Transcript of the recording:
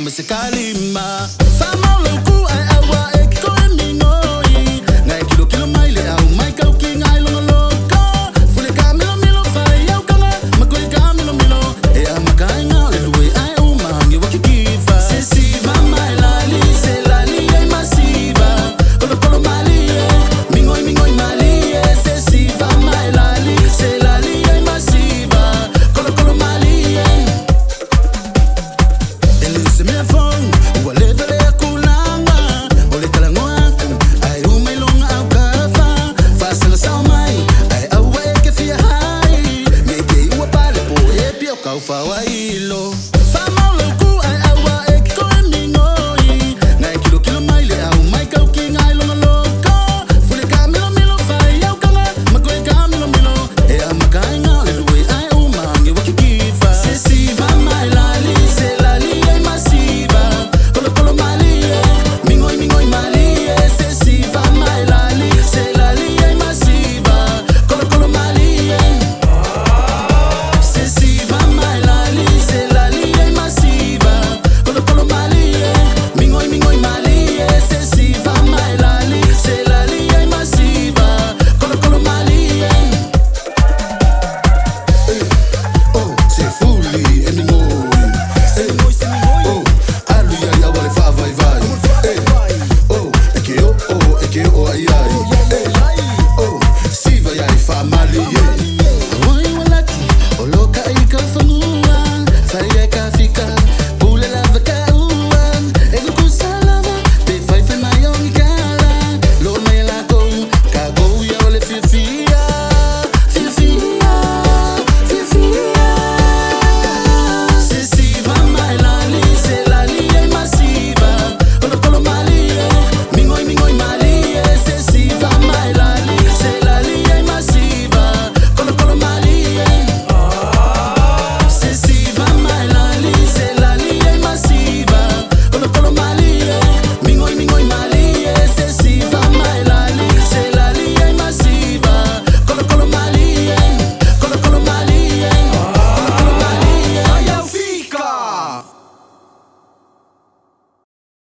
me se kalima. Fama loku ai awa e ko e minoi. Ngai kilo maile au mai kau ki ngai longa loka. Fule ka milo fai au kanga. Makoi ka milo. E a makai ngā le lue ai u mahangi waki kifa. Se siva mai lali, se lali ai masiva. Kolo mali e, mingoi mali e. Se siva mai lali, se lali ai masiva. Kolo mali e. Elise me phone.